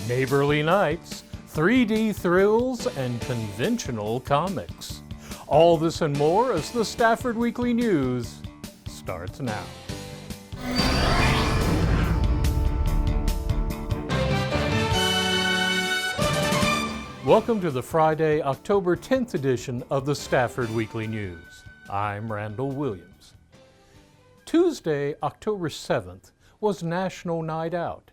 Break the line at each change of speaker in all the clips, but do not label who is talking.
neighborly nights, 3D thrills, and conventional comics. All this and more as the Stafford Weekly News starts now. Welcome to the Friday, October 10th edition of the Stafford Weekly News. I'm Randall Williams. Tuesday, October 7th was National Night Out,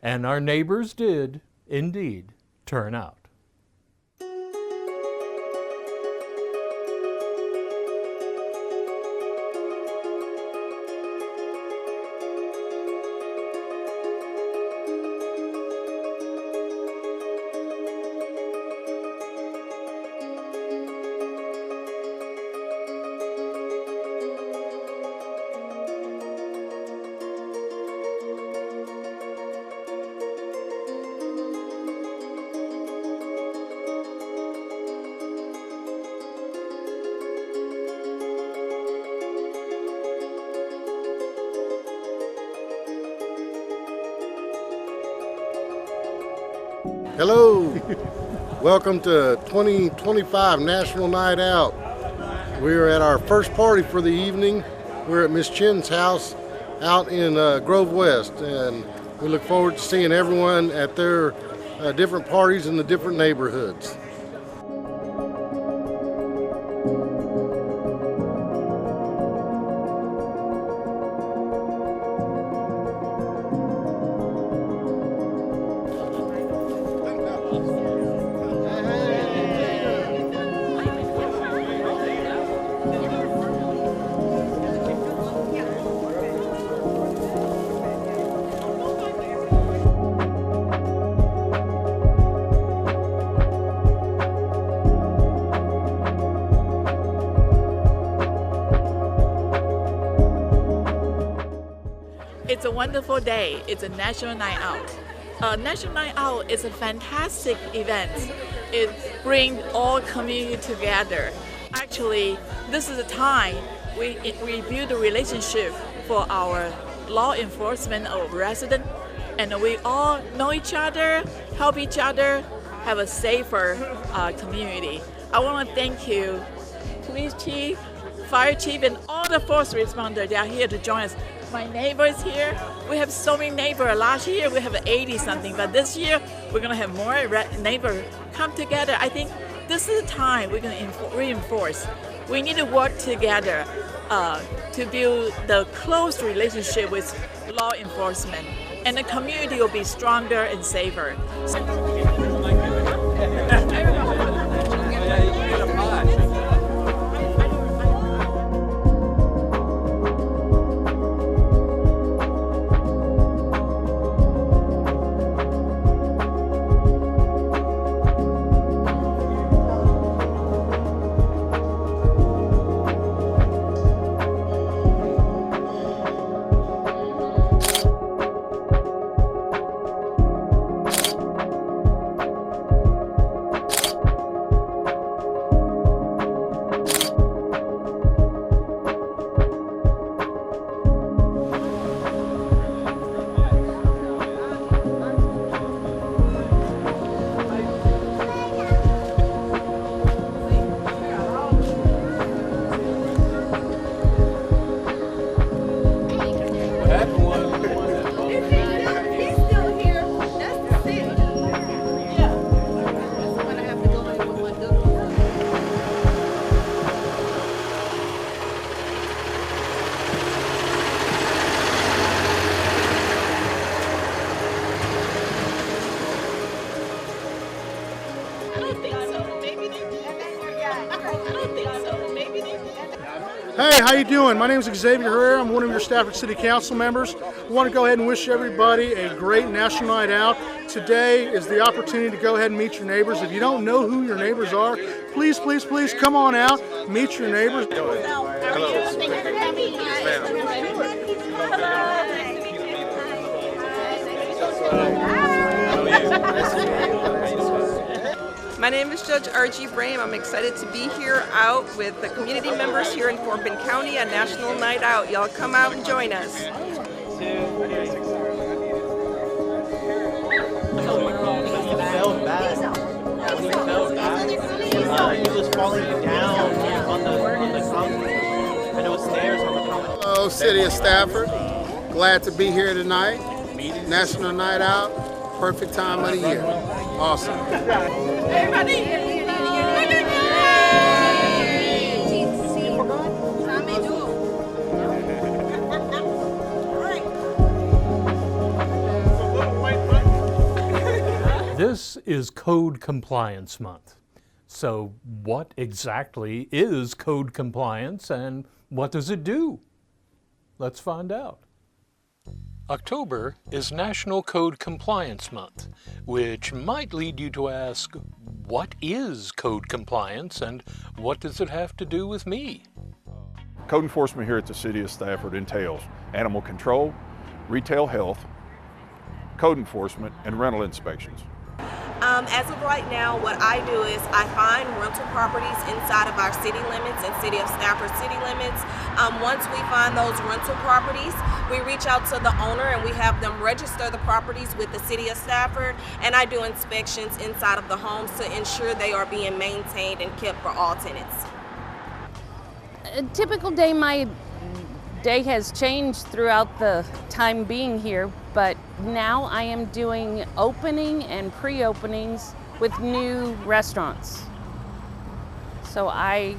and our neighbors did, indeed, turn out.
Hello, welcome to 2025 National Night Out. We are at our first party for the evening. We're at Miss Chin's house out in Grove West, and we look forward to seeing everyone at their different parties in the different neighborhoods.
It's a wonderful day. It's a National Night Out. National Night Out is a fantastic event. It brings all community together. Actually, this is a time we build a relationship for our law enforcement or resident, and we all know each other, help each other, have a safer community. I want to thank you, police chief, fire chief, and all the first responders. They are here to join us. My neighbors here, we have so many neighbors. Last year we have 80 something, but this year we're gonna have more neighbors come together. I think this is the time we're gonna reinforce. We need to work together to build the close relationship with law enforcement, and the community will be stronger and safer.
Hey, how you doing? My name is Xavier Herrera. I'm one of your Stafford City Council members. I want to go ahead and wish everybody a great National Night Out. Today is the opportunity to go ahead and meet your neighbors. If you don't know who your neighbors are, please, please, please come on out, meet your neighbors.
My name is Judge R.G. Brame. I'm excited to be here out with the community members here in Fort Bend County on National Night Out. Y'all come out and join us.
Hello, City of Stafford. Glad to be here tonight. National Night Out. Perfect time of the year. Awesome.
This is Code Compliance Month. So what exactly is code compliance and what does it do? Let's find out. October is National Code Compliance Month, which might lead you to ask, what is code compliance and what does it have to do with me?
Code enforcement here at the City of Stafford entails animal control, retail health, code enforcement, and rental inspections.
As of right now, what I do is I find rental properties inside of our city limits and City of Stafford city limits. Once we find those rental properties, we reach out to the owner and we have them register the properties with the City of Stafford, and I do inspections inside of the homes to ensure they are being maintained and kept for all tenants.
A typical day, my day has changed throughout the time being here, but now I am doing opening and pre-openings with new restaurants. So I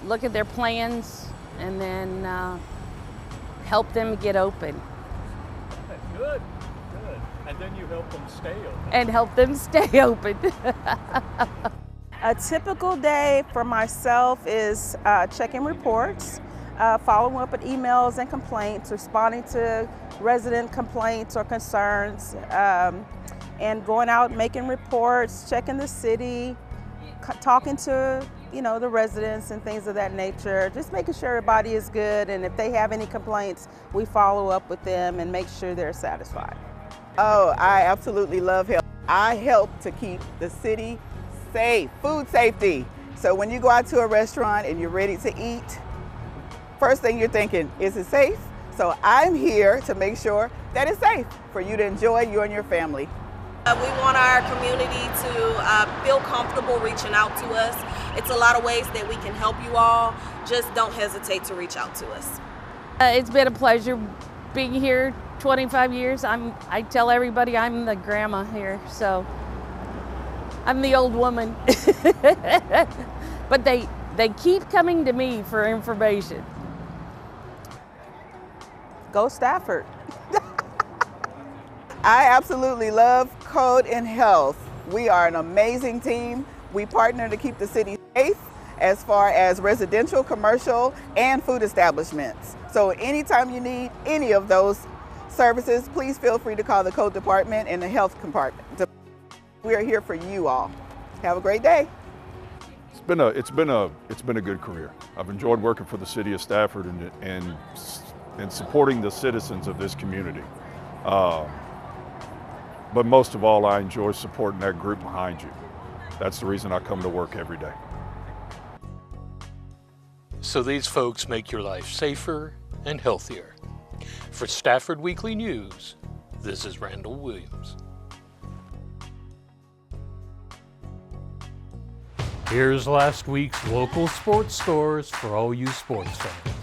look at their plans and then help them get open.
Good, good. And then you help them stay open.
And help them stay open.
A typical day for myself is checking reports, following up with emails and complaints, responding to resident complaints or concerns, and going out making reports, checking the city, talking to the residents and things of that nature, just making sure everybody is good, and if they have any complaints, we follow up with them and make sure they're satisfied.
Oh, I absolutely love help. I help to keep the city safe, food safety. So when you go out to a restaurant and you're ready to eat, first thing you're thinking, is it safe? So I'm here to make sure that it's safe for you to enjoy, you and your family.
We want our community to feel comfortable reaching out to us. It's a lot of ways that we can help you all. Just don't hesitate to reach out to us.
It's been a pleasure being here 25 years. I tell everybody I'm the grandma here, so I'm the old woman. But they keep coming to me for information.
Go Stafford.
I absolutely love Code and Health. We are an amazing team. We partner to keep the city safe as far as residential, commercial, and food establishments. So anytime you need any of those services, please feel free to call the Code Department and the Health Department. We are here for you all. Have a great day.
It's been a good career. I've enjoyed working for the City of Stafford and supporting the citizens of this community. But most of all, I enjoy supporting that group behind you. That's the reason I come to work every day.
So these folks make your life safer and healthier. For Stafford Weekly News, this is Randall Williams. Here's last week's local sports scores for all you sports fans.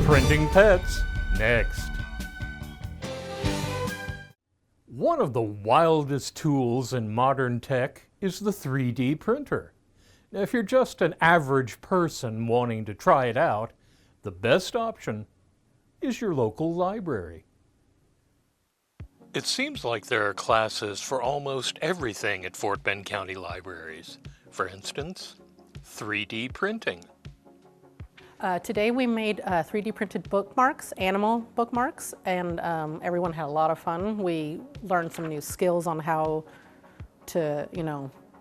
Printing pets, next. One of the wildest tools in modern tech is the 3D printer. Now, if you're just an average person wanting to try it out, the best option is your local library. It seems like there are classes for almost everything at Fort Bend County Libraries. For instance, 3D printing.
Today we made 3D printed bookmarks, animal bookmarks, and everyone had a lot of fun. We learned some new skills on how to,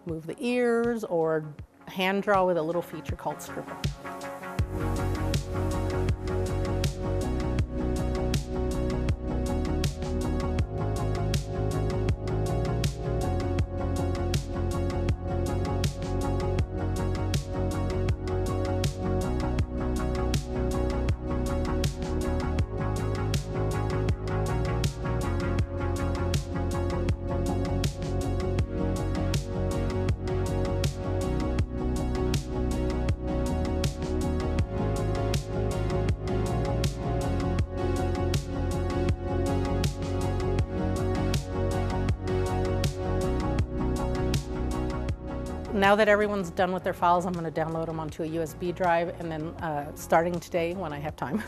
move the ears or hand draw with a little feature called scribble. now that everyone's done with their files, I'm going to download them onto a USB drive, and then starting today, when I have time,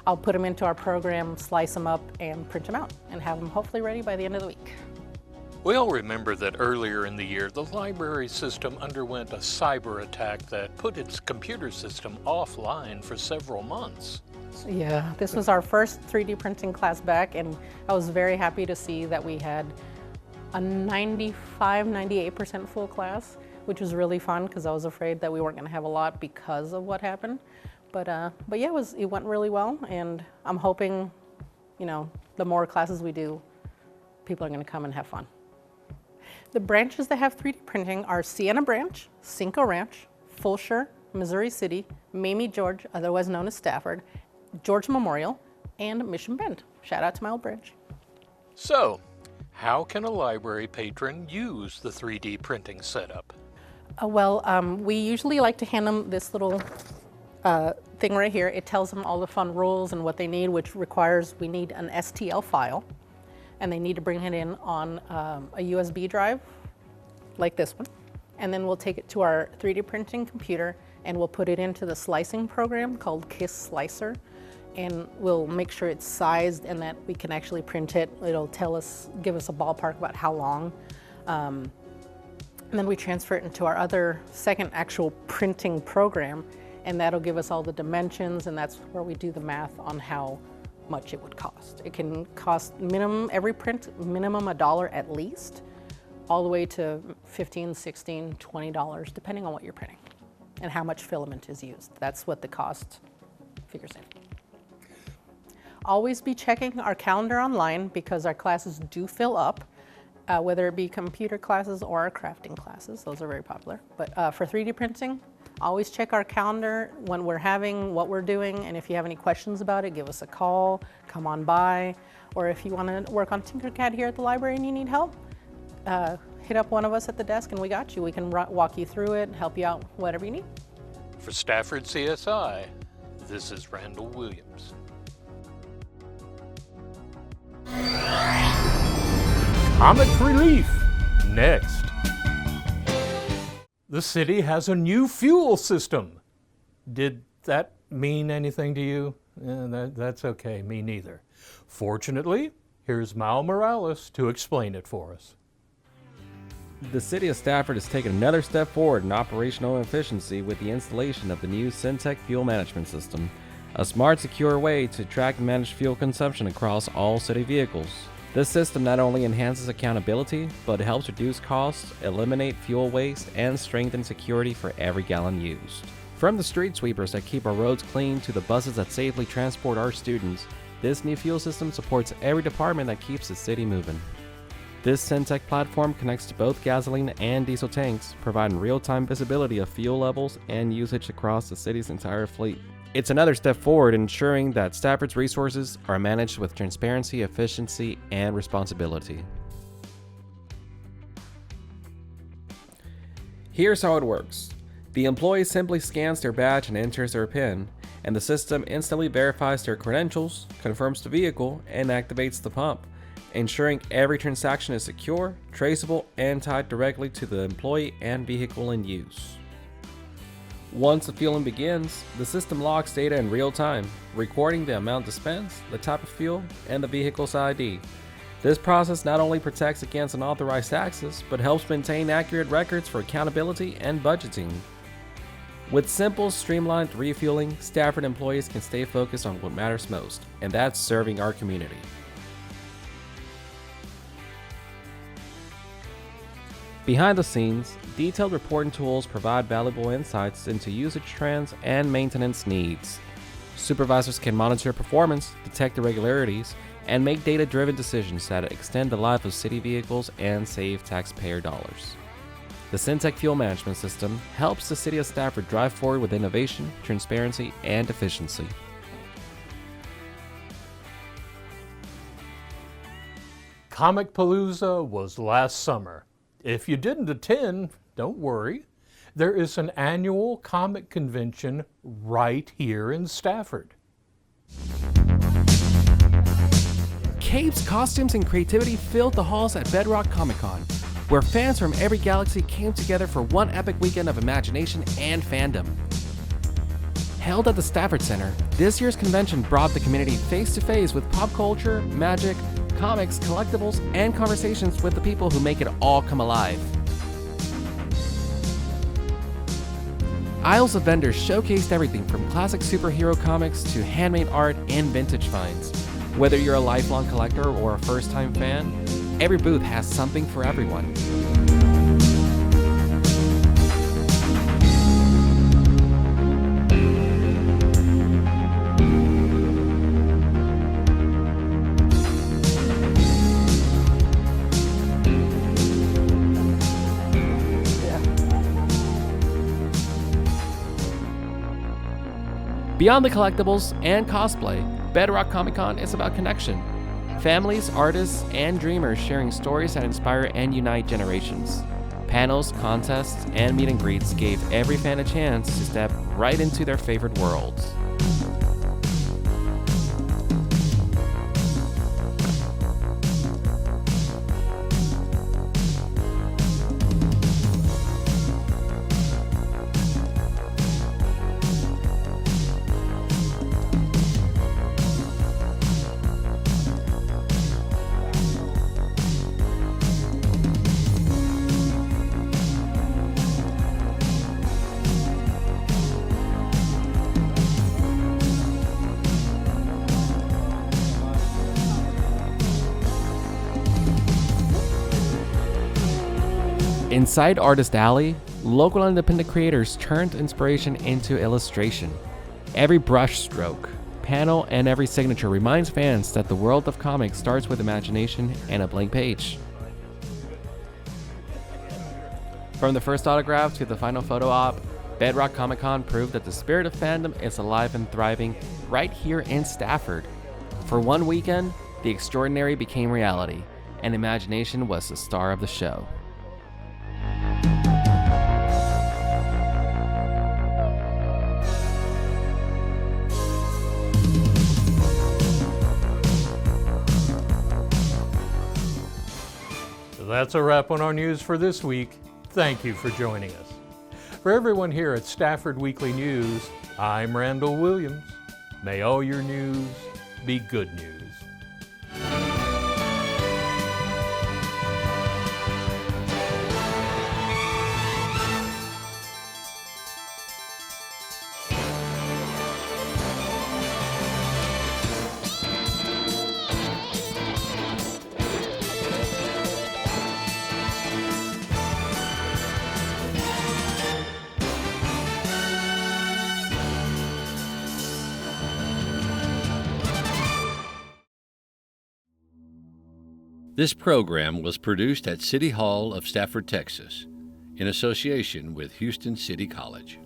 I'll put them into our program, slice them up, and print them out, and have them hopefully ready by the end of the week.
We all remember that earlier in the year, the library system underwent a cyber attack that put its computer system offline for several months.
Yeah, this was our first 3D printing class back, and I was very happy to see that we had a 98% full class, which was really fun because I was afraid that we weren't going to have a lot because of what happened. But yeah, it went really well, and I'm hoping, you know, the more classes we do, people are going to come and have fun. The branches that have 3D printing are Sienna Branch, Cinco Ranch, Fulshire, Missouri City, Mamie George, otherwise known as Stafford, George Memorial, and Mission Bend. Shout out to my old branch.
So, how can a library patron use the 3D printing setup?
We usually like to hand them this little thing right here. It tells them all the fun rules and what they need, which requires we need an STL file. And they need to bring it in on a USB drive, like this one. And then we'll take it to our 3D printing computer and we'll put it into the slicing program called KISS Slicer. And we'll make sure it's sized and that we can actually print it. It'll give us a ballpark about how long. And then we transfer it into our second actual printing program, and that'll give us all the dimensions, and that's where we do the math on how much it would cost. It can cost every print minimum $1 at least, all the way to $15, $16, $20, depending on what you're printing and how much filament is used. That's what the cost figures in. Always be checking our calendar online because our classes do fill up, whether it be computer classes or our crafting classes. Those are very popular. But for 3D printing, always check our calendar when we're having, what we're doing, and if you have any questions about it, give us a call, come on by, or if you want to work on Tinkercad here at the library and you need help, hit up one of us at the desk and we got you. We can walk you through it, help you out, whatever you need.
For Stafford CSI, this is Randall Williams. Comic Relief, next. The city has a new fuel system. Did that mean anything to you? That's okay, me neither. Fortunately, here's Mal Morales to explain it for us.
The city of Stafford has taken another step forward in operational efficiency with the installation of the new Syntec fuel management system, a smart, secure way to track and manage fuel consumption across all city vehicles. This system not only enhances accountability, but helps reduce costs, eliminate fuel waste, and strengthen security for every gallon used. From the street sweepers that keep our roads clean to the buses that safely transport our students, this new fuel system supports every department that keeps the city moving. This Syntec platform connects to both gasoline and diesel tanks, providing real-time visibility of fuel levels and usage across the city's entire fleet. It's another step forward in ensuring that Stafford's resources are managed with transparency, efficiency, and responsibility. Here's how it works. The employee simply scans their badge and enters their PIN, and the system instantly verifies their credentials, confirms the vehicle, and activates the pump, ensuring every transaction is secure, traceable, and tied directly to the employee and vehicle in use. Once the fueling begins, the system logs data in real time, recording the amount dispensed, the type of fuel, and the vehicle's ID. This process not only protects against unauthorized access, but helps maintain accurate records for accountability and budgeting. With simple, streamlined refueling, Stafford employees can stay focused on what matters most, and that's serving our community. Behind the scenes, detailed reporting tools provide valuable insights into usage trends and maintenance needs. Supervisors can monitor performance, detect irregularities, and make data-driven decisions that extend the life of city vehicles and save taxpayer dollars. The Syntec Fuel Management System helps the City of Stafford drive forward with innovation, transparency, and efficiency.
Comic-Palooza was last summer. If you didn't attend, don't worry. There is an annual comic convention right here in Stafford.
Capes, costumes, and creativity filled the halls at Bedrock Comic-Con.
where fans from every galaxy came together for one epic weekend of imagination and fandom. Held at the Stafford Center, this year's convention brought the community face-to-face with pop culture, magic, comics, collectibles, and conversations with the people who make it all come alive. Aisles of vendors showcased everything from classic superhero comics to handmade art and vintage finds. Whether you're a lifelong collector or a first-time fan, every booth has something for everyone. Beyond the collectibles and cosplay, Bedrock Comic-Con is about connection. Families, artists, and dreamers sharing stories that inspire and unite generations. Panels, contests, and meet and greets gave every fan a chance to step right into their favorite worlds. Inside Artist Alley, local independent creators turned inspiration into illustration. Every brush stroke, panel, and every signature reminds fans that the world of comics starts with imagination and a blank page. From the first autograph to the final photo op, Bedrock Comic-Con proved that the spirit of fandom is alive and thriving right here in Stafford. For one weekend, the extraordinary became reality, and imagination was the star of the show.
That's a wrap on our news for this week. Thank you for joining us. For everyone here at Stafford Weekly News, I'm Randall Williams. May all your news be good news.
This program was produced at City Hall of Stafford, Texas, in association with Houston City College.